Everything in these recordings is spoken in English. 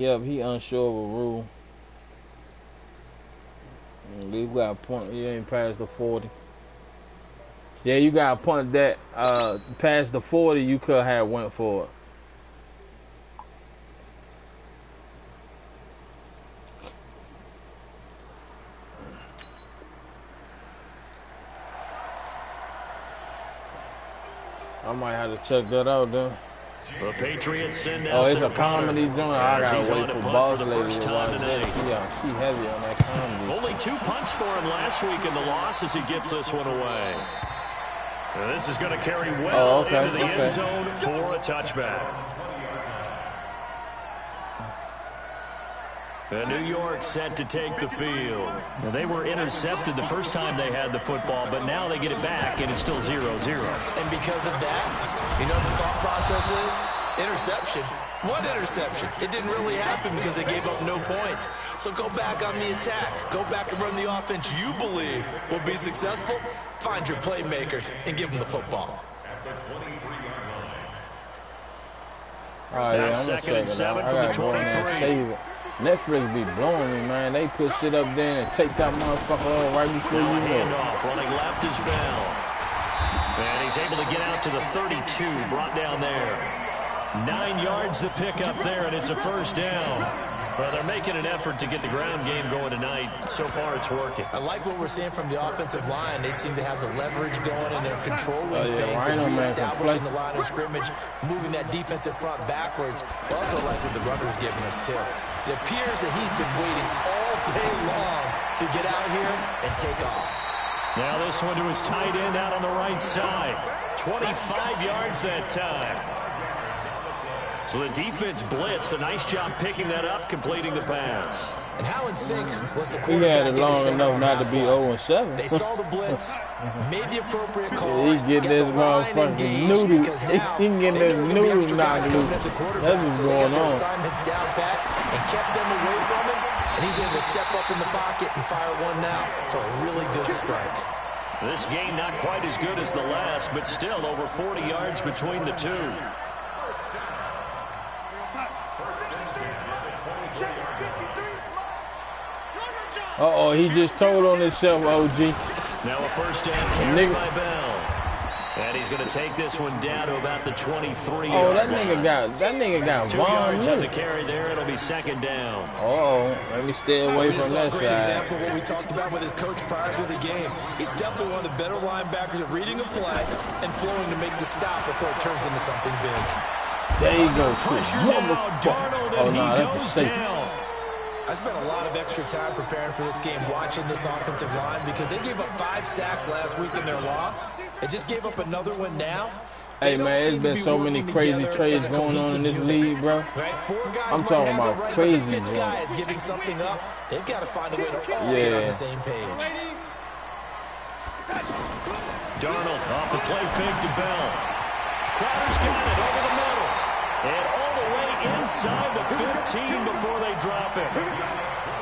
Yep, he unsure of a rule. You got a point. You ain't past the 40. Yeah, you got a point that past the 40, you could have went for it. I might have to check that out then. The Patriots send out. Oh, it's a comedy joint. I gotta wait for Boss Lady to watch this. She heavy on that comedy. Only 2 punts for him last week in the loss as he gets this one away. And this is going to carry well into the end zone for a touchback. And New York set to take the field. Now, they were intercepted the first time they had the football, but now they get it back, and it's still 0-0. And because of that, you know what the thought process is? Interception. What interception? It didn't really happen because they gave up no points. So go back on the attack. Go back and run the offense you believe will be successful. Find your playmakers and give them the football. All right, yeah, I'm second and 7 from the 23. Netflix be blowing me, man. They put shit up there and take that motherfucker on right before you know. Handoff, running left is Bell. And he's able to get out to the 32, brought down there. 9 yards to pick up there, and it's a first down. Well, they're making an effort to get the ground game going tonight. So far, it's working. I like what we're seeing from the offensive line. They seem to have the leverage going, and they're controlling things and reestablishing the line of scrimmage, moving that defensive front backwards. I also like what the runner's giving us, too. It appears that he's been waiting all day long to get out here and take off. Now this one to his tight end out on the right side. 25 yards that time. So the defense blitzed. A nice job picking that up, completing the pass. And how in sync was the quarterback? He had it long enough not to be 0-7. They saw the blitz, made the appropriate calls. He get this motherfucking noodle. He can get this noodle knocked loose. That's what's going on. Assignments down pat and kept them away from him. And he's able to step up in the pocket and fire one now for a really good strike. This game not quite as good as the last, but still over 40 yards between the two. Uh-oh, he just told on himself, OG. Now a first down carry by Bell. And he's going to take this one down to about the 23. Oh, that nigga got 2 yards on the carry there. It'll be second down. Uh-oh, let me stay away from that side. Great example of what we talked about with his coach prior to the game. He's definitely one of the better linebackers at reading a play and flowing to make the stop before it turns into something big. There you go, motherfucker. Oh, no, that's a safety. I spent a lot of extra time preparing for this game, watching this offensive line, because they gave up 5 sacks last week in their loss. They just gave up another one now. Hey, man, there's been so many crazy trades going on in this league, bro. I'm talking about crazy, bro. Guys giving something up, they've got to find a way to all get on the same page. Darnold off the play fake to Bell. Crowder's got it over the middle. And all the way inside the 15 before they drop it.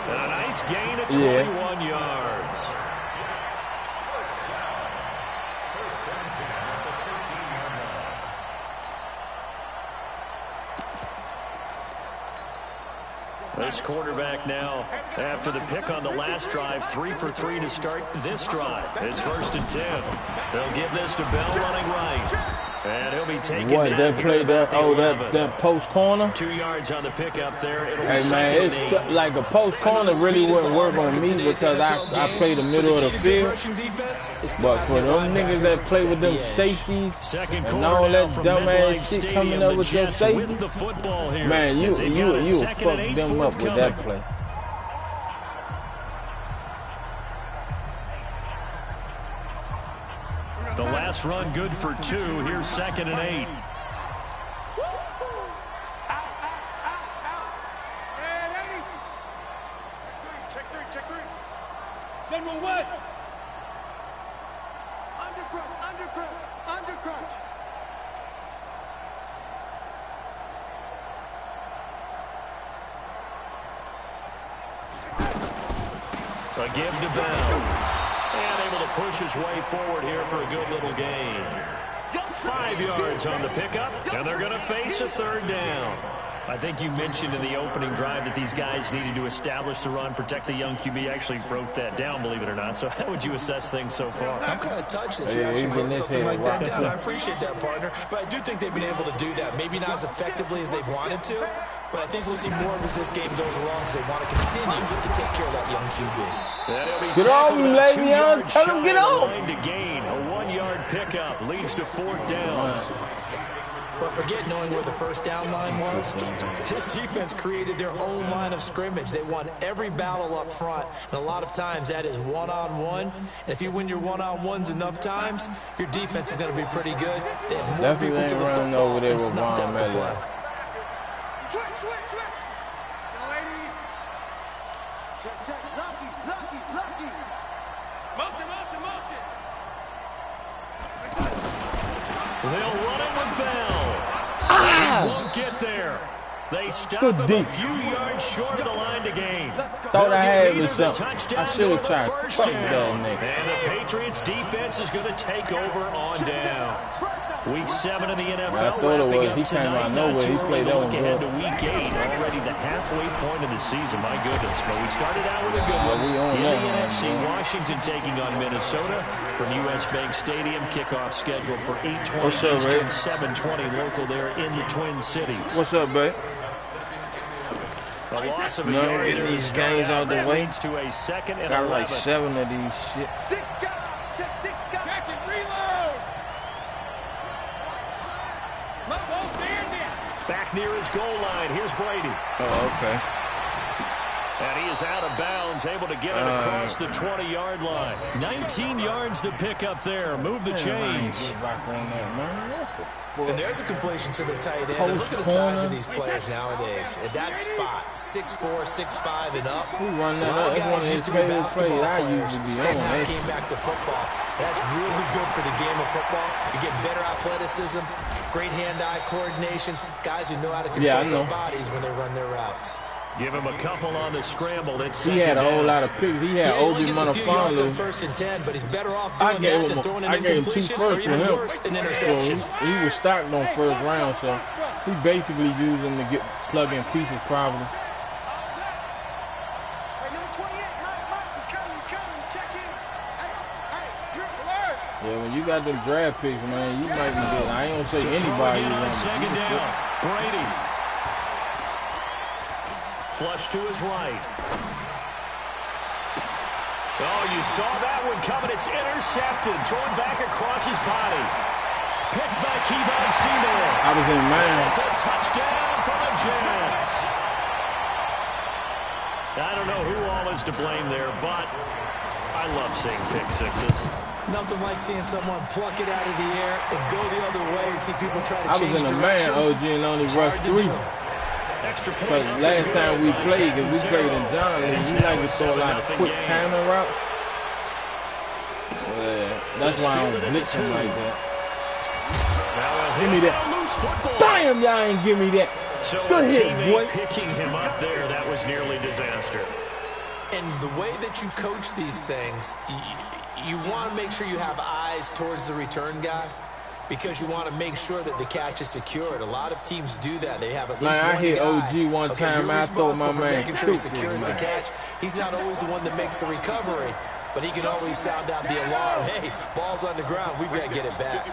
And a nice gain of 21 yards. This quarterback now, after the pick on the last drive, 3 for 3 to start this drive. It's 1st and 10. They'll give this to Bell running right. And he'll be taking what, that play that, that post corner? 2 yards on the pickup there. It'll hey, man, it's like a post corner really wouldn't work on me because I play the middle of the field. But for them niggas that play with them safeties and all that dumbass shit coming up with your safety, man, you fuck them up with that play. The last run good for 2. Here's 2nd and 8. Check 3. General West. Under crunch. A give to Bell. And able to push his way forward here for a good little gain. 5 yards on the pickup, and they're going to face a 3rd down. I think you mentioned in the opening drive that these guys needed to establish the run, protect the young QB. Actually wrote that down, believe it or not. So how would you assess things so far? I'm kind of touched that you actually wrote something like that down. I appreciate that, partner. But I do think they've been able to do that. Maybe not as effectively as they've wanted to, but I think we'll see more of as this game goes along because they want to continue to take care of that young QB. Get off him, Le'Veon. Tell him get off. To gain. A 1-yard pickup leads to 4th down. But forget knowing where the first down line was. This defense created their own line of scrimmage. They won every battle up front, and a lot of times that is one-on-one. And if you win your one-on-ones enough times, your defense is going to be pretty good. They have more people to the football over there and with snuffed out the play. Switch. Go, ladies. Check. Lucky. Motion. They'll run it with Bell. He won't get there. They stop him a few yards short of the line to gain. Thought I had me something. I should have tried to fuck that nigga. And the Patriots defense is going to take over on down. Week 7 in the NFL. I thought it was. He came out of nowhere. He played that one good. good. To Week 8, already the halfway point of the season. My goodness. But we started out with a good one. In the NFC, Washington taking on Minnesota from U.S. Bank Stadium. Kickoff scheduled for 8:20 Eastern, 7:20 local there in the Twin Cities. What's up, babe? The loss of a yard get these games out the way. Leads to a 2nd and Got 11. like 7 of these shit. Back and reload. Back near his goal line. Here's Brady. Oh, okay. And he is out of bounds, able to get it across the 20-yard line. 19 yards to pick up there. Move the chains. And there's a completion to the tight end. And look at the size of these players nowadays. At that spot, 6'4", 6'5", and up. He run that up. That's one of his favorite plays. I usually be on that. Came back to football. That's really good for the game of football. You get better athleticism, great hand-eye coordination, guys who know how to control their bodies when they run their routes. Give him a couple on the scramble. He had a whole lot of picks. He had OG Montefiore. First and 10, but he's better off doing that than throwing an incompletion or even worse, an interception. So he was stocked on first round, so he basically used him to get plug-in pieces probably. Yeah, when you got them draft picks, man, you might be good. I ain't gonna say anybody. Second down. Brady. Flush to his right. Oh, you saw that one coming. It's intercepted. Thrown back across his body. Picked by Kevon Seymour. I was in man. It's a touchdown for the Jets. I don't know who all is to blame there, but I love seeing pick sixes. Nothing like seeing someone pluck it out of the air and go the other way and see people try to change directions. I was in a man, OG, and only rushed 3. But last time we played, because we played in John, and we like to throw a lot of quick timing routes. So, that's why I don't blitz him like that. Give me that. Damn, y'all ain't give me that. Good hit, boy. Picking him up there, that was nearly disaster. And the way that you coach these things, you want to make sure you have eyes towards the return guy. Because you want to make sure that the catch is secured. A lot of teams do that. They have at least one guy. I hit OG one time. I thought my man making sure he secures the catch. He's not always the one that makes the recovery, but he can always sound out the alarm. Hey, ball's on the ground. We've got to get it back.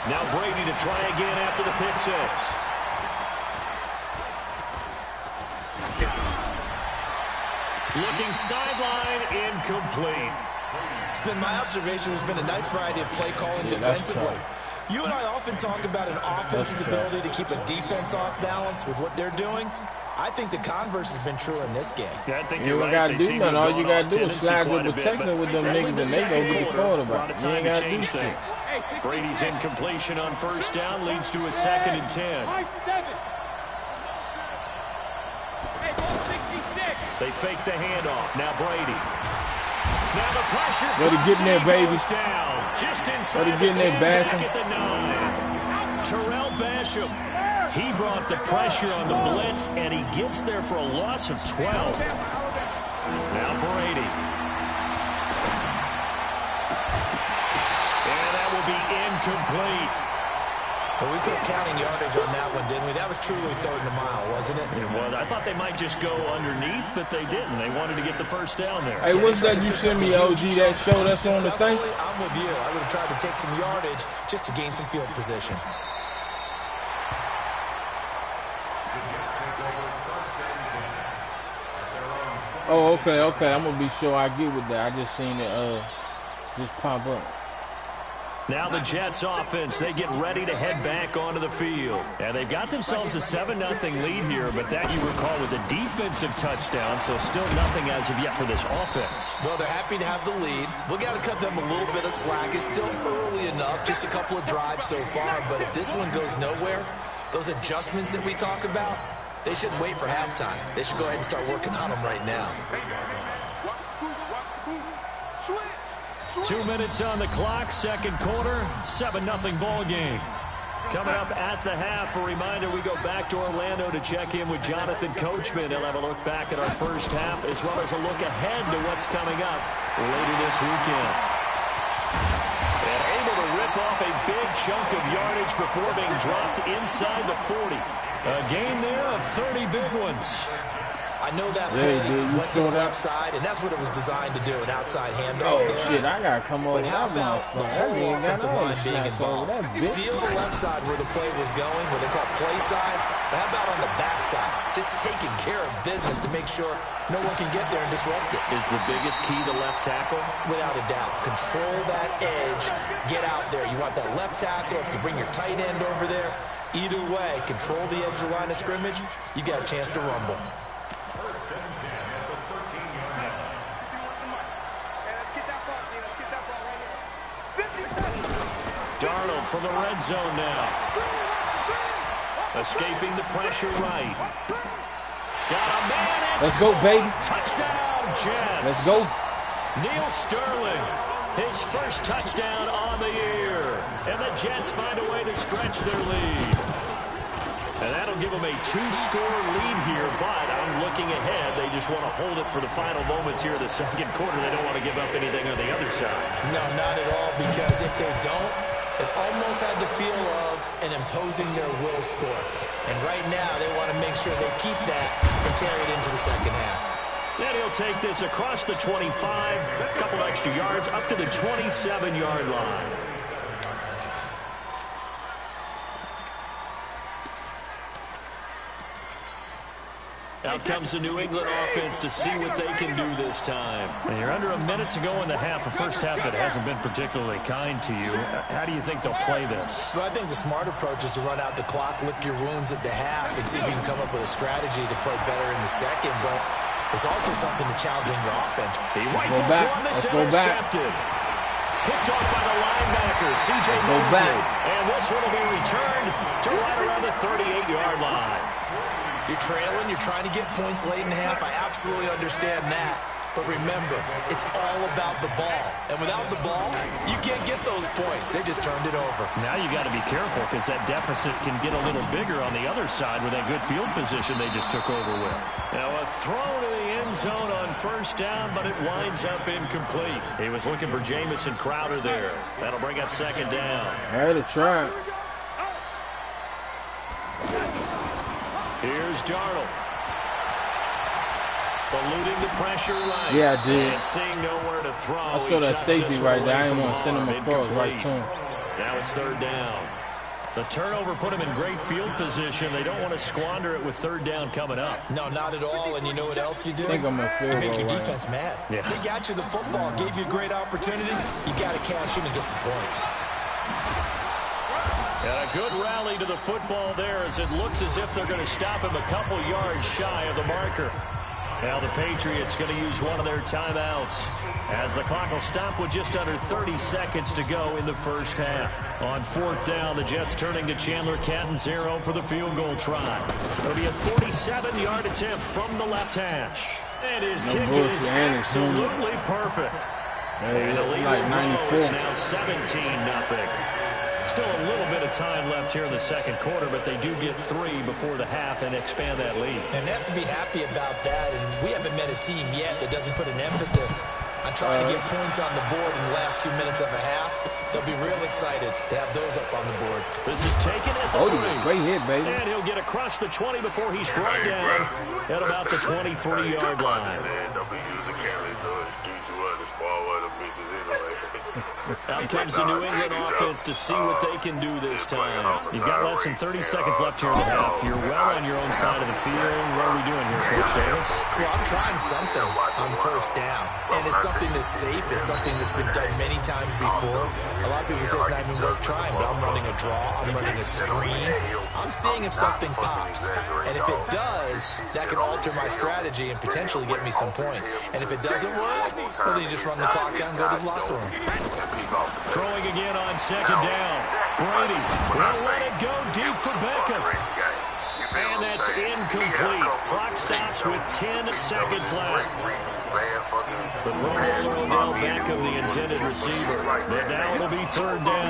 Now Brady to try again after the pick six. Looking sideline, incomplete. It's been my observation. There's been a nice variety of play calling defensively. You and I often talk about an offense's ability to keep a defense off balance with what they're doing. I think the converse has been true in this game. Yeah, I think you ain't got to do nothing. All you got to do is slide your protection with them niggas and they go get the quarterback. You ain't got to do shit. Brady's incompletion on first down leads to a 2nd and 10. They fake the handoff. Now Brady. Now the pressure. What he getting there, baby? Down. Just inside what he getting there, Basham? At the 9. Terrell Basham. He brought the pressure on the blitz, and he gets there for a loss of 12. Now Brady. And that will be incomplete. Well, we couldn't counting yardage on that one, didn't we? That was truly 3rd and a mile, wasn't it? It was. I thought they might just go underneath, but they didn't. They wanted to get the first down there. Hey, what's that you sent me, OG, that show that's on the thing? I'm with you. I would have tried to take some yardage just to gain some field position. Oh, okay. I'm going to be sure I get with that. I just seen it just pop up. Now the Jets offense, they get ready to head back onto the field. And they've got themselves a 7-0 lead here, but that, you recall, was a defensive touchdown, so still nothing as of yet for this offense. Well, they're happy to have the lead. We've got to cut them a little bit of slack. It's still early enough, just a couple of drives so far, but if this one goes nowhere, those adjustments that we talk about, they shouldn't wait for halftime. They should go ahead and start working on them right now. 2 minutes on the clock, second quarter, 7-0 ball game. Coming up at the half, a reminder, we go back to Orlando to check in with Jonathan Coachman. He'll have a look back at our first half, as well as a look ahead to what's coming up later this weekend. And able to rip off a big chunk of yardage before being dropped inside the 40. A gain there of 30 big ones. I know that play went to the left side, and that's what it was designed to do, an outside handoff. Oh, shit, I got to come over that the whole offensive line being involved? Seal the left side where the play was going, where they call play side. But how about on the back side? Just taking care of business to make sure no one can get there and disrupt it. Is the biggest key to left tackle? Without a doubt. Control that edge. Get out there. You want that left tackle. If you bring your tight end over there, either way, control the edge of the line of scrimmage, you got a chance to rumble. Darnold from the red zone now. Escaping the pressure right. Got a man. Let's go, baby. Touchdown, Jets. Let's go. Neil Sterling, his first touchdown on the year. And the Jets find a way to stretch their lead. And that'll give them a 2-score lead here, but I'm looking ahead. They just want to hold it for the final moments here of the second quarter. They don't want to give up anything on the other side. No, not at all, because if they don't, it almost had the feel of an imposing their will score. And right now, they want to make sure they keep that and carry it into the second half. Then he'll take this across the 25, a couple extra yards, up to the 27-yard line. Out comes the New England offense to see what they can do this time. And you're under a minute to go in the half, a first half that hasn't been particularly kind to you. How do you think they'll play this? Well, I think the smart approach is to run out the clock, lick your wounds at the half, and see if you can come up with a strategy to play better in the second. But there's also something to challenging your offense. He rifles one that's intercepted. Picked off by the linebacker, C.J. Mosley. And this one will be returned to right around the 38-yard line. You're trailing, you're trying to get points late in the half. I absolutely understand that. But remember, it's all about the ball. And without the ball, you can't get those points. They just turned it over. Now you got to be careful because that deficit can get a little bigger on the other side with that good field position they just took over with. Now a throw to the end zone on first down, but it winds up incomplete. He was looking for Jamison Crowder there. That'll bring up second down. I had to try. Here's Darnold. Eluding the pressure right. Yeah, I did. And seeing nowhere to throw. I saw that safety right there. I didn't want to send him across right to him. Now it's third down. The turnover put him in great field position. They don't want to squander it with third down coming up. No, not at all. And you know what else you do? I think I'm a field goal. You make your defense mad. Yeah. They got you the football, gave you a great opportunity. You got to cash in and get some points. And a good rally to the football there as it looks as if they're going to stop him a couple yards shy of the marker. Now the Patriots going to use one of their timeouts as the clock will stop with just under 30 seconds to go in the first half. On fourth down, the Jets turning to Chandler Catanzaro for the field goal try. It'll be a 47-yard attempt from the left hash. And his kick is absolutely perfect. And the lead like 94. is now 17-0. Still a little bit of time left here in the second quarter, but they do get 3 before the half and expand that lead. And they have to be happy about that. And we haven't met a team yet that doesn't put an emphasis on trying to get points on the board in the last 2 minutes of a half. They'll be real excited to have those up on the board. This is taken at the 3. Great hit, baby. And he'll get across the 20 before he's brought down at about the 23-yard line. Out comes the New England offense to see what they can do this time. You've got less than 30 seconds left here in the half. You're well on your own side of the field. What are we doing here, Coach Davis? Well, I'm trying something on first down. And it's something that's safe. It's something that's been done many times before. A lot of people say it's not even worth trying, but I'm running a draw. I'm running a screen. I'm seeing if something pops. And if it does, that can alter my strategy and potentially get me some points. And if it doesn't work, well, then you just run the clock out and go to the locker room. Throwing again on second down. Brady will let it go deep for Beckham. And that's incomplete. Clock stops with 10 seconds left. The ball will now Beckham, the intended receiver. But now it'll be third down.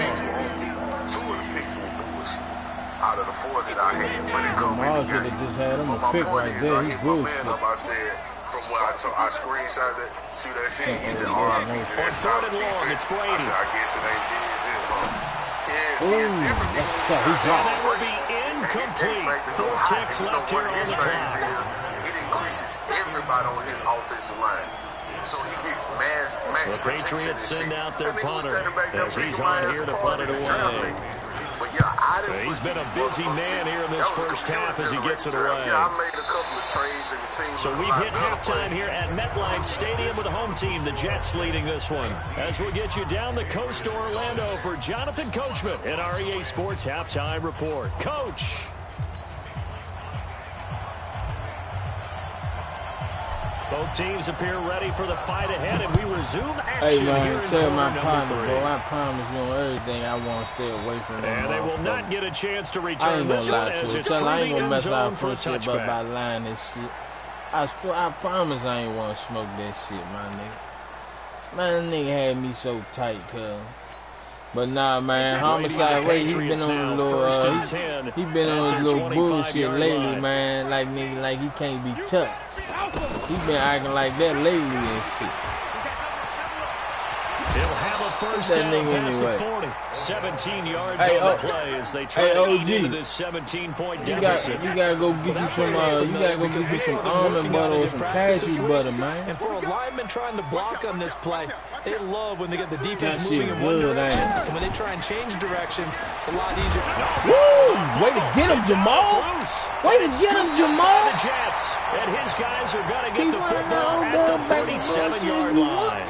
Out of the 4 that I had, when it comes Lamar should have just had him a pick right there. He's good. I said, from where I screenshot that, see that shit, he said, On third and long, it's Brady. I said, I guess it ain't good, Ooh, that's tough. He And dropped. that will be incomplete. 4 ticks left here on the clock. It increases everybody on his offensive line. So he gets max The protection. Patriots send out their That nigga was punter standing back there as he's picking my on ass here to apart punt it in the draft away. league. But yeah, I didn't He's put been a these busy motherfuckers man in. here in this That was a first half as he gets it draft. away. Yeah, I made a couple of trades and the team. So we've hit halftime here at MetLife Stadium with the home team, the Jets, leading this one. As we'll get you down the coast to Orlando for Jonathan Coachman in our EA Sports Halftime Report. Coach. Both teams appear ready for the fight ahead, and we resume action Hey, man, here in tell my quarter partner, number 3. bro, I promise you on everything I want to stay away from them. And they will not get a chance to I return ain't gonna this one lie as to you. it's Tell through I ain't the gonna end mess zone out for a friendship up by touchback. lying this shit. I promise I ain't want to smoke that shit, my nigga. Man, that nigga had me so tight, cuz. But nah, man, Homicide Ray, he been on his little, he been on his little bullshit lately, man. Like nigga, like he can't be tough. He been acting like that lately and shit. He'll have a first that down nigga past the anyway. 40. 17 yards Hey, on the play as they try to eat into this 17-point deficit. You gotta go get you some almond butter or some cashew butter, man. And for a lineman trying to block on this play, they love when they get the defense That moving shit in one good, direction. ain't it? And when they try and change directions, it's a lot easier. Woo! Way to get him, Jamal! Way to get him, Jamal! The Jets, and his guys are going to get the football at the 37-yard line.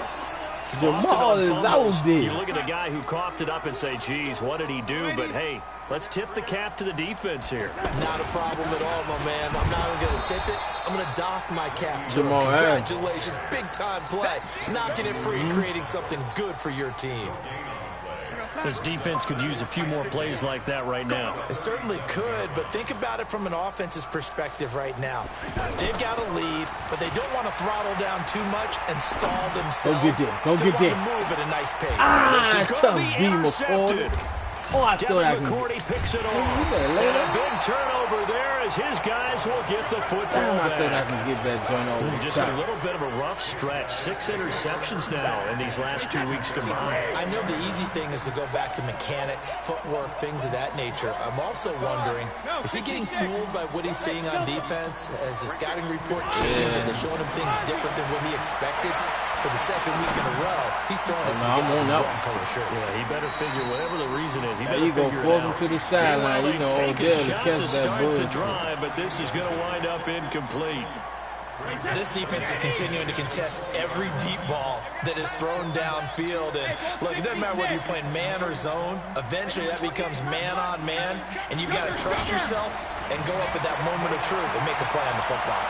Jamal is out there. You look at a guy who coughed it up and say, geez, what did he do? But, hey, let's tip the cap to the defense here. Not a problem at all, my man. I'm not even going to tip it. I'm going to doff my cap to Jamal, him. Congratulations. Big-time play. Knocking it free, creating something good for your team. This defense could use a few more plays like that right now. It certainly could, but think about it from an offense's perspective right now. They've got a lead, but they don't want to throttle down too much and stall themselves. Go get that. Go Still get want that. to move at a nice pace. Ah, This is tough going to be D, intercepted. McCoy. Oh, I thought I Devin could. McCourty picks it off. You better lay And a that. big turnover there as his guys will get the football Damn, I thought I back. could get that joint over the Just a top. little bit of a rough stretch. 6 interceptions now in these last 2 weeks combined. I know the easy thing is to go back to mechanics, footwork, things of that nature. I'm also wondering, is he getting fooled by what he's seeing on defense? As the scouting report changed and they're showing him things different than what he expected? For the second week in a row, he's throwing it to the I'm guys on in that brown color shirts. Yeah, he better figure whatever the reason is. He There better you go, figure force it him out. to the sideline. You know, Meanwhile, they take Odell a to shot catch to that start the bullshit. drive, but this is going to wind up incomplete. This defense is continuing to contest every deep ball that is thrown downfield. And look, it doesn't matter whether you're playing man or zone. Eventually, that becomes man on man, and you've got to trust yourself and go up at that moment of truth and make a play on the football.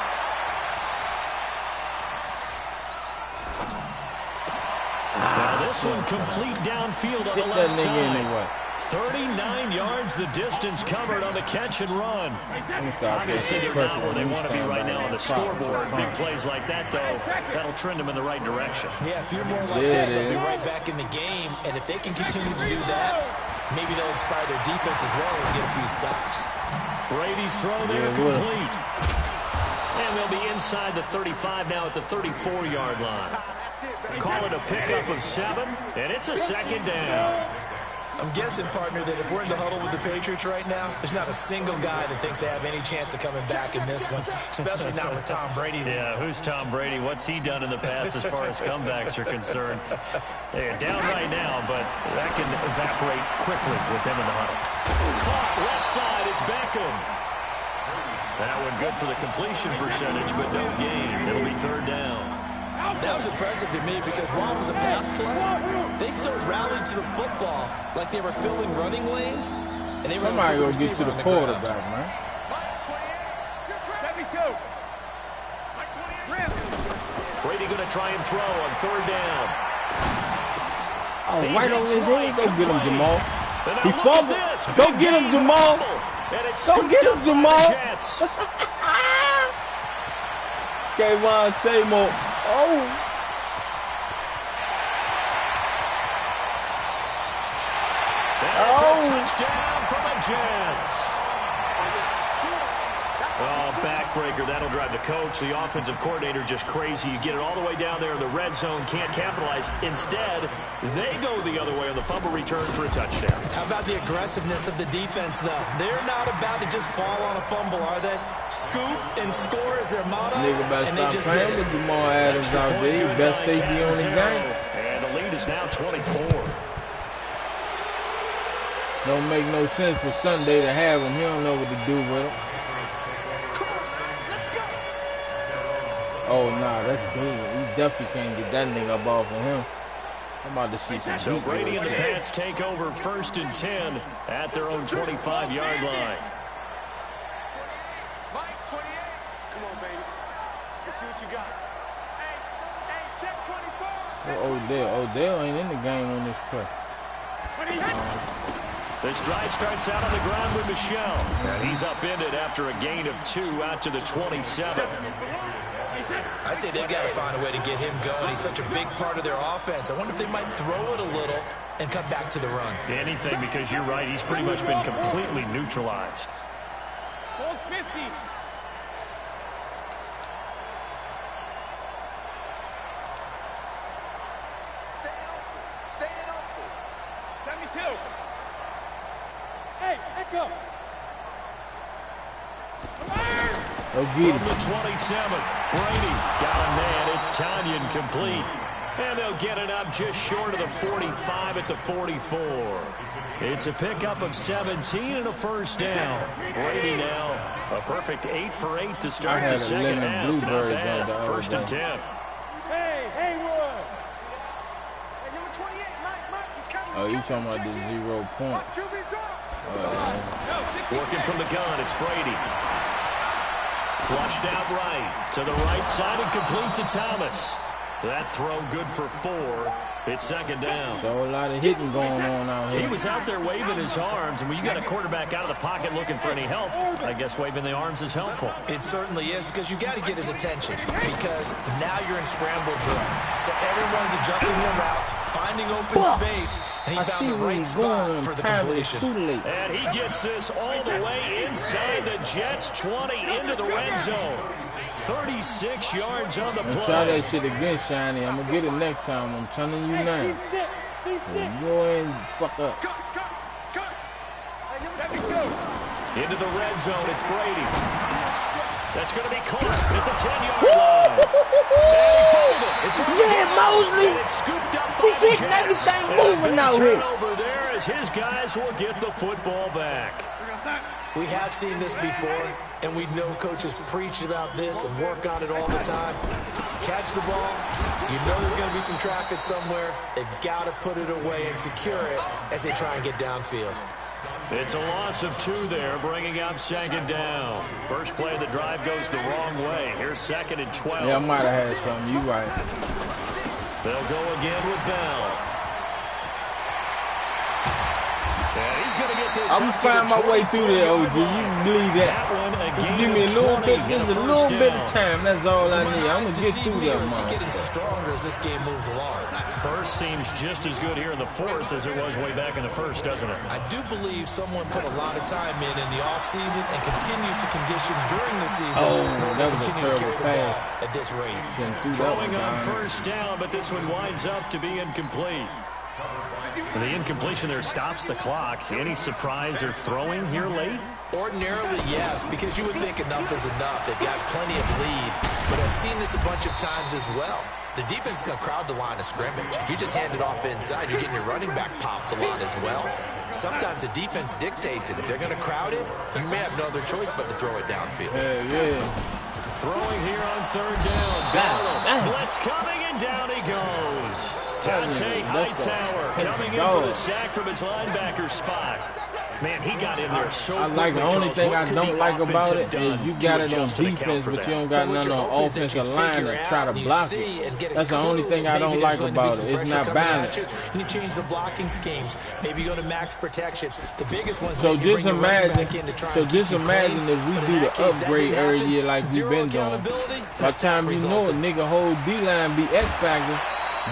Now this one complete downfield on Get the that left nigga in the side. way. 39 yards the distance covered on the catch and run. Obviously, they're not where they want to be right now on the scoreboard. Big plays like that, though, that'll trend them in the right direction. Yeah, a few more like that, they'll be right back in the game. And if they can continue to do that, maybe they'll inspire their defense as well and get a few stops. Brady's throw there complete. And they'll be inside the 35 now at the 34-yard line. Call it a pickup of 7, and it's a second down. I'm guessing, partner, that if we're in the huddle with the Patriots right now, there's not a single guy that thinks they have any chance of coming back in this one, especially not with Tom Brady. Yeah, who's Tom Brady? What's he done in the past as far as comebacks are concerned? They're down right now, but that can evaporate quickly with him in the huddle. Caught left side, it's Beckham. That one good for the completion percentage, but no gain. It'll be third down. That was impressive to me because while it was a pass play, they still rallied to the football like they were filling running lanes. And they somebody go get to the quarterback, man. Brady going to try and throw on third down. Oh, right over his head. Go get him, Jamal. He fumbled. Go get him, Jamal. Go get him, Jamal. Kayvon Seymour. Oh. That's a touchdown from the Jets. Oh, backbreaker. That'll drive the coach, the offensive coordinator, just crazy. You get it all the way down there in the red zone, can't capitalize. Instead, they go the other way on the fumble return for a touchdown. How about the aggressiveness of the defense, though? They're not about to just fall on a fumble, are they? Scoop and score is their motto, and they just did it. Jamal Adams out there, best safety on the game. And the lead is now 24. Don't make no sense for Sunday to have him. He don't know what to do with him. Oh, nah, that's good. He definitely can't get that nigga up off of him. I'm about to see some. So Brady and the Pats take over 1st and 10 at their own 25-yard line. Mike, 28. Come on, baby. Let's see what you got. Hey, check 24. Odell ain't in the game on this play. This drive starts out on the ground with Michelle. And he's upended after a gain of 2 out to the 27. I'd say they've got to find a way to get him going. He's such a big part of their offense. I wonder if they might throw it a little and come back to the run. Anything, because you're right. He's pretty much been completely neutralized. 450. Stay open. 72. Hey, let's go. Go get From him. the 27, Brady got a man. It's Tanyan complete. And they'll get it up just short of the 45 at the 44. It's a pickup of 17 and a first down. Brady now a perfect 8 for 8 to start the second half. Not bad. 1st and 10. Hey, Haywood. Hey, number 28, Mike, he's coming. Oh, you talking about the 0 point. Working from the gun, it's Brady. Flushed out right to the right side and complete to Thomas. That throw good for 4. It's second down. So a lot of hitting going on out here. He was out there waving his arms, and when you got a quarterback out of the pocket looking for any help, I guess waving the arms is helpful. It certainly is, because you got to get his attention, because now you're in scramble drill. So everyone's adjusting their routes, finding open space, and he found the right spot for the completion. And he gets this all the way inside the Jets' 20 into the red zone. 36 yards on the play. Try that shit again, Shiny. I'm going to get it next time. I'm telling you now. You go in and fuck up. Into the red zone, it's Brady. That's going to be caught at the 10-yard line. And he fouled it. It's Mosley. And it's scooped up by He's hitting everything moving out here. Over there as his guys will get the football back. We have seen this before, and we know coaches preach about this and work on it all the time. Catch the ball. You know there's going to be some traffic somewhere. They've got to put it away and secure it as they try and get downfield. It's a loss of 2 there, bringing up second down. First play of the drive goes the wrong way. Here's 2nd and 12. Yeah, I might have had something. You right. They'll go again with Bell. Yeah, he's going to get this. I'm going to find my way through there, OG. You can believe that. That one Just give me a little bit, just a little bit of time. That's all I need. I'm gonna get through that. Is he getting stronger as this game moves along? Burst seems just as good here in the fourth as it was way back in the first, doesn't it? I do believe someone put a lot of time in the offseason and continues to condition during the season. Oh, that was a terrible pass at this rate. Throwing on first down, but this one winds up to be incomplete. The incompletion there stops the clock. Any surprise they're throwing here late? Ordinarily, yes, because you would think enough is enough. They've got plenty of lead, but I've seen this a bunch of times as well. The defense is going to crowd the line of scrimmage. If you just hand it off inside, you're getting your running back popped a lot as well. Sometimes the defense dictates it. If they're going to crowd it, you may have no other choice but to throw it downfield. Throwing here on third down. Blitz coming, and down he goes. Dante Hightower coming in for the sack from his linebacker spot. Man, he got in there so I like the only thing I don't like about it is you got it on defense, but you don't got none on offensive line to try to block it. That's the only thing I don't like about it. It's not balanced. You change the blocking schemes. Maybe go to max protection. The biggest one's so just imagine if we do the upgrade every year like we've been doing. By the time you know it, nigga, whole D-line be X-Factor.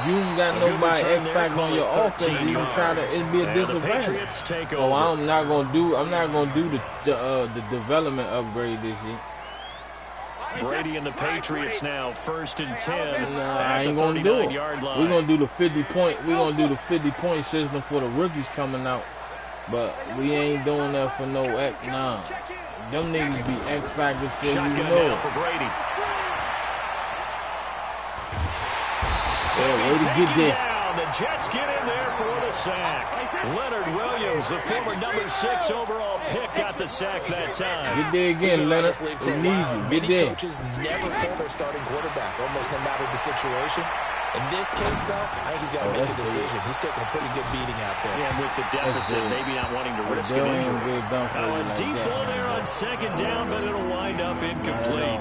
You ain't got nobody X-Factor on your offense. You can try to, it'd be a disadvantage. So I'm not gonna do the development upgrade this year. Brady and the Patriots now 1st and 10. Nah, I ain't gonna do it. We're gonna do the 50-point. We're gonna do the 50-point system for the rookies coming out. But we ain't doing that for no X. Nah, them niggas be X-Factors for you know. For Brady. Yeah, way to get there. The Jets get in there for the sack. Leonard Williams, the former number 6 overall pick, got the sack that time. Get there again, Leonard. We need you. Get there. Coaches never pull their starting quarterback, almost no matter the situation. In this case, though, I think he's got to make a decision. He's taking a pretty good beating out there. Yeah, and with the deficit, maybe not wanting to risk an injury. A deep ball there on second down, but it'll wind up incomplete.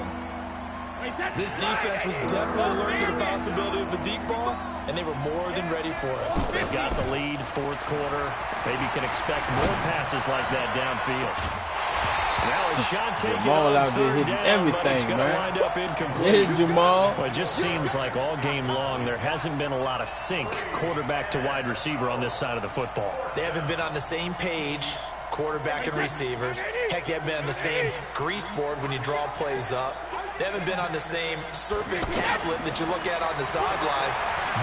This defense was definitely alert to the possibility of the deep ball, and they were more than ready for it. They've got the lead, fourth quarter. Maybe can expect more passes like that downfield. Now a shot taken Jamal out there hitting down, everything, man. Wind up incomplete. Yeah, Jamal. Well, it just seems like all game long there hasn't been a lot of sync quarterback to wide receiver on this side of the football. They haven't been on the same page, quarterback and receivers. Heck, they haven't been on the same grease board when you draw plays up. They haven't been on the same surface tablet that you look at on the sidelines.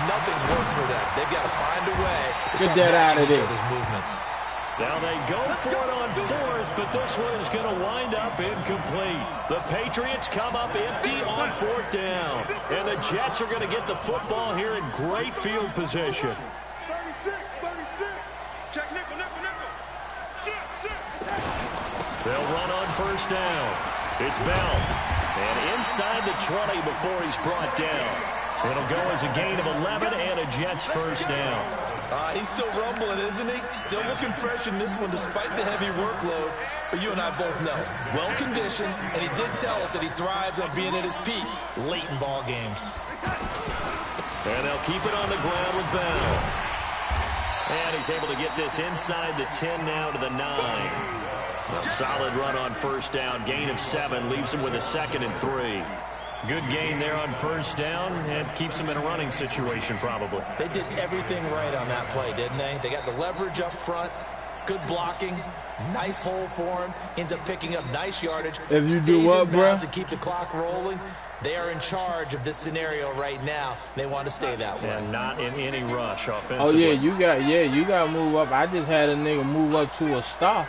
Nothing's worked for them. They've got to find a way to get that out of there. Movements. Now they go for it on fourth, but this one is going to wind up incomplete. The Patriots come up empty on fourth down. And the Jets are going to get the football here in great field position. 36. Check nickel. They'll run on first down. It's Bell. And inside the 20 before he's brought down. It'll go as a gain of 11 and a Jets first down. He's still rumbling, isn't he? Still looking fresh in this one despite the heavy workload. But you and I both know, well-conditioned, and he did tell us that he thrives on being at his peak late in ball games. And they'll keep it on the ground with Bell. And he's able to get this inside the 10 now to the 9. A solid run on first down, gain of 7, leaves him with a 2nd and 3. Good gain there on first down and keeps him in a running situation probably. They did everything right on that play, didn't they? They got the leverage up front, good blocking, nice hole for him, ends up picking up nice yardage. If you do what, bro? To keep the clock rolling. They are in charge of this scenario right now. They want to stay that way. And not in any rush offensively. Oh yeah, you got to move up. I just had a nigga move up to a stop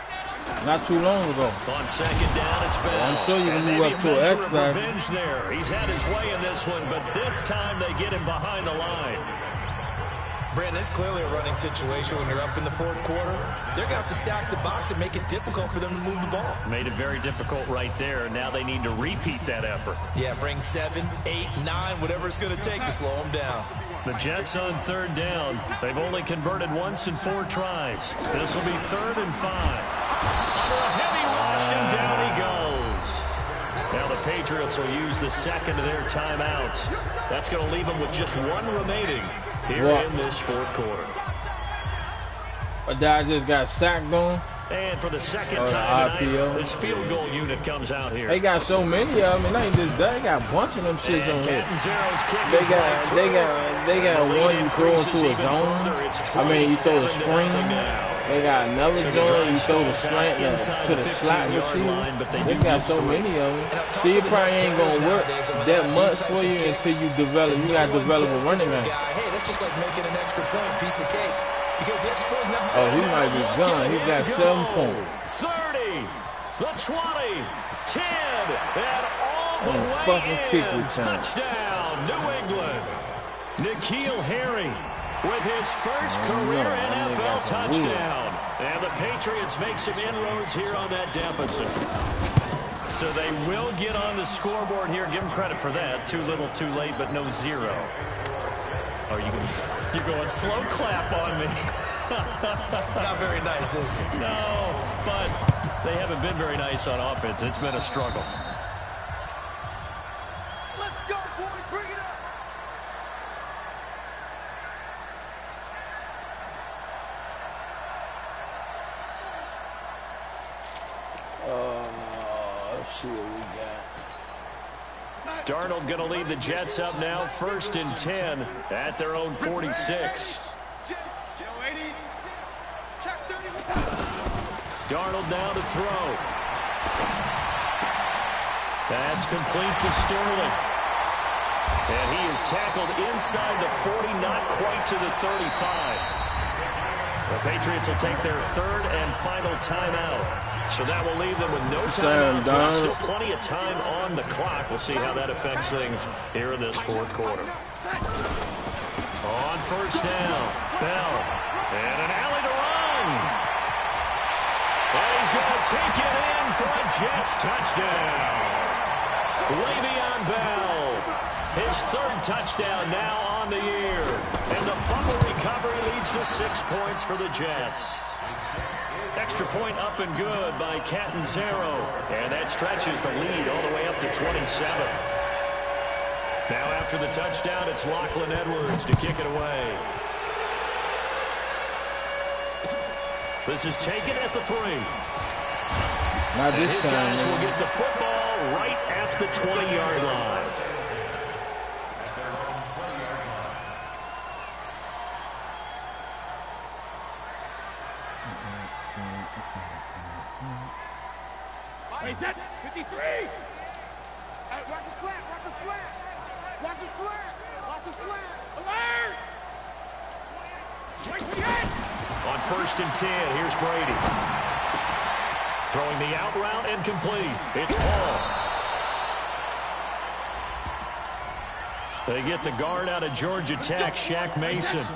not too long ago. On second down, it's Bell. I'm sure you can move up to an X-Factor. Revenge there. He's had his way in this one, but this time they get him behind the line. Brandon, it's clearly a running situation when you're up in the fourth quarter. They're going to have to stack the box and make it difficult for them to move the ball. Made it very difficult right there. Now they need to repeat that effort. Yeah, bring 7, 8, 9, whatever it's going to take to slow them down. The Jets on third down. They've only converted once in 4 tries. This will be 3rd and 5. Under a heavy rush, and down he goes. Now the Patriots will use the 2nd of their timeouts. That's going to leave them with just 1 remaining here in this fourth quarter. A guy just got sacked on. And for the second time tonight, this field goal unit comes out here. They got so many of them, and ain't just that. They got a bunch of them shits on here. They got one you throw into a zone. I mean, you throw the screen. They got another zone. You throw the slant to the slot receiver. They got so many of them. See, it probably ain't gonna work that much for you until you develop. You gotta develop a running man. Hey, that's just like making an extra point, piece of cake. Oh, he might be gone. He got 7 points. 30, the 20, 10, and all the way in. Touchdown, New England. N'Keal Harry with his first career NFL touchdown. And the Patriots make some inroads here on that deficit. So they will get on the scoreboard here. Give them credit for that. Too little, too late, but no zero. Are you you're going slow clap on me? Not very nice, is it? No, but they haven't been very nice on offense. It's been a struggle. Let's go, boys. Bring it up. Let's see what we got. Darnold going to lead the Jets up now, 1st and 10 at their own 46. Darnold now to throw. That's complete to Sterling. And he is tackled inside the 40, not quite to the 35. The Patriots will take their 3rd and final timeout. So that will leave them with no timeouts. Still plenty of time on the clock. We'll see how that affects things here in this 4th quarter. On 1st down, Bell. And an alley to run. And he's going to take it in for a Jets touchdown. Le'Veon Bell. His 3rd touchdown now on the year. And the fumble recovery leads to 6 points for the Jets. Extra point up and good by Catanzaro. And that stretches the lead all the way up to 27. Now after the touchdown, it's Lachlan Edwards to kick it away. This is taken at the 3. Not this his time, guys will get the football right at the 20-yard line. He's at 53. Hey, watch his flat, watch his flat. Watch his flat, watch his flat. Alert! 28. On 1st and 10, here's Brady. Throwing the out route incomplete. It's Paul. They get the guard out of Georgia Tech, Shaq Mason.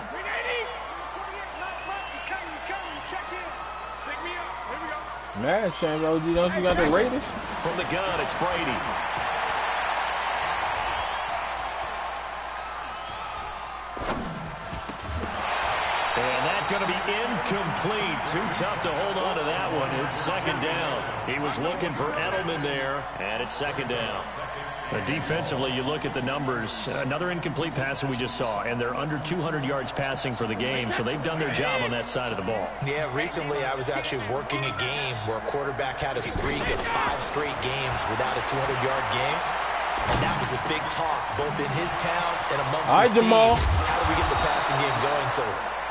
Man, Shane, OG, don't you got the Raiders? From the gun, it's Brady. And that's going to be incomplete. Too tough to hold on to that one. It's 2nd down. He was looking for Edelman there, and it's 2nd down. Defensively, you look at the numbers. Another incomplete pass that we just saw, and they're under 200 yards passing for the game, so they've done their job on that side of the ball. Yeah, recently I was actually working a game where a quarterback had a streak of 5 straight games without a 200-yard game, and that was a big talk, both in his town and amongst his team. Jamal. How do we get the passing game going? So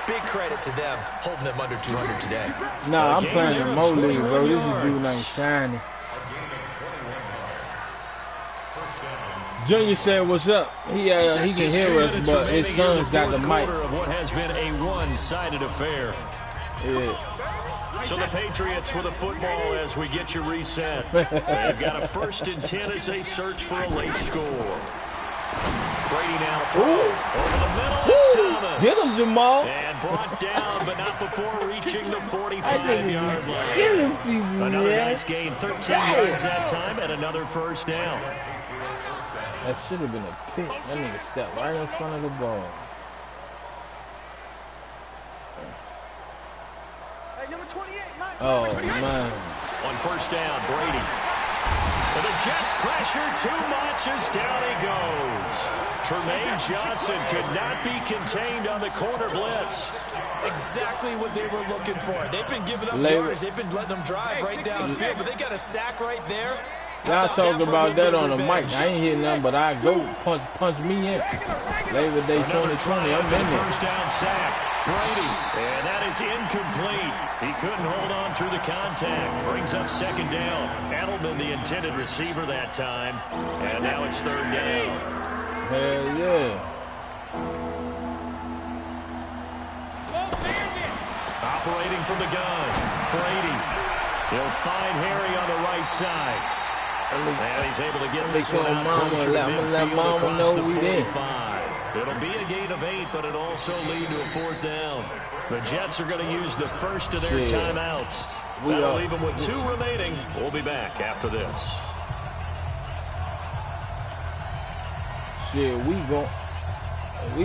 big credit to them, holding them under 200 today. Nah, I'm playing the Mo League, bro. This is dude named Shiny. Junior said, "What's up?" He can hear us, but his son's got the mic. Of what has been a one-sided affair. Yeah. So the Patriots with a football as we get you reset. They've got a 1st and 10 as they search for a late score. Brady now to throw. Over the middle, it's Thomas. Get him, Jamal. And brought down, but not before reaching the 45-yard line. Get him, people, Another nice gain, 13 yards that time, and another 1st down. That should have been a pick. That nigga stepped right in front of the ball. Hey, number 28, Mike. Oh, man. On 1st down, Brady. And the Jets pressure too much as down he goes. Tremaine Johnson could not be contained on the corner blitz. Exactly what they were looking for. They've been giving up yards. They've been letting them drive right downfield, but they got a sack right there. Y'all talking about that on the mic. I ain't hear nothing, but I go punch me in. Labor Day 2020, I'm in there. First down sack. Brady, and that is incomplete. He couldn't hold on through the contact. Brings up second down. Edelman, the intended receiver that time. And now it's third down. Hell yeah. Operating from the gun. Brady. He'll find Harry on the right side. And he's able to get this one out closer to midfield across the 45. It'll be a gain of 8, but it'll also lead to a fourth down. The Jets are going to use the first of their timeouts. That'll leave them with 2 remaining. We'll be back after this. Shit, we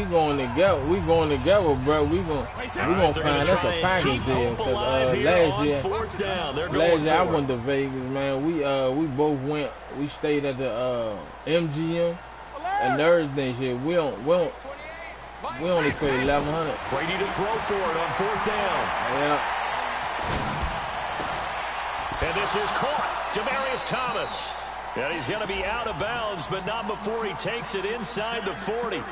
going together. We going together, bro. We gonna find us a package deal. Cause last year I went to Vegas, man. We both went. We stayed at the MGM and everything. Shit, we only paid $1,100. Brady to throw for it on fourth down. Yeah. And this is caught. Demaryius Thomas. And he's going to be out of bounds, but not before he takes it inside the 40.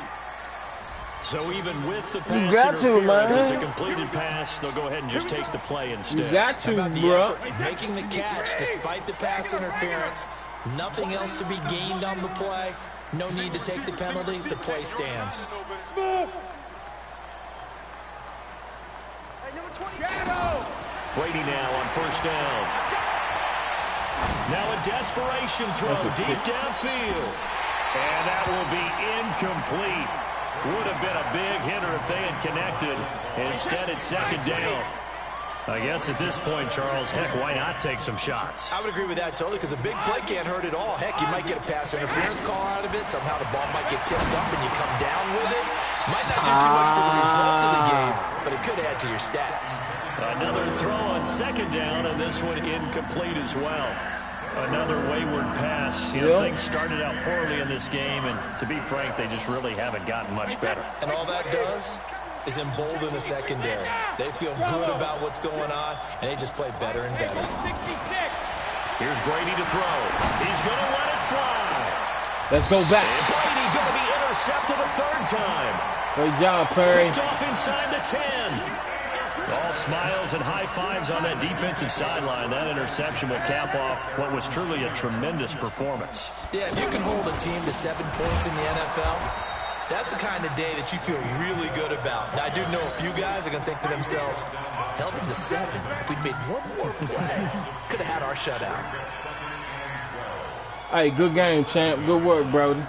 So even with the pass interference, it's a completed pass. They'll go ahead and just take the play instead. You got to, bro. Making the catch despite the pass interference. Nothing else to be gained on the play. No need to take the penalty. The play stands. Brady now on first down. Now a desperation throw deep downfield. And that will be incomplete. Would have been a big hitter if they had connected. Instead, it's second down. I guess at this point, Charles, heck, why not take some shots? I would agree with that totally, because a big play can't hurt at all. Heck, you might get a pass interference call out of it. Somehow the ball might get tipped up and you come down with it. Might not do too much for the result of the game, but it could add to your stats. Another throw on second down, and this one incomplete as well. Another wayward pass. You know, things started out poorly in this game, and to be frank, they just really haven't gotten much better. And all that does is embolden the secondary. They feel good about what's going on, and they just play better and better. Here's Brady to throw. He's going to let it fly. Let's go back. And Brady going to be intercepted a third time. Great job, Perry. Picked off inside the 10. All smiles and high fives on that defensive sideline. That interception will cap off what was truly a tremendous performance. Yeah, if you can hold a team to 7 points in the NFL, that's the kind of day that you feel really good about. Now, I do know a few guys are going to think to themselves, held them to 7. If we'd made one more play, could have had our shutout. Hey, good game, champ. Good work, Brody.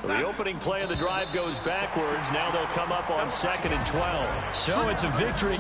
So the opening play of the drive goes backwards. Now they'll come up on 2nd and 12. So it's a victory.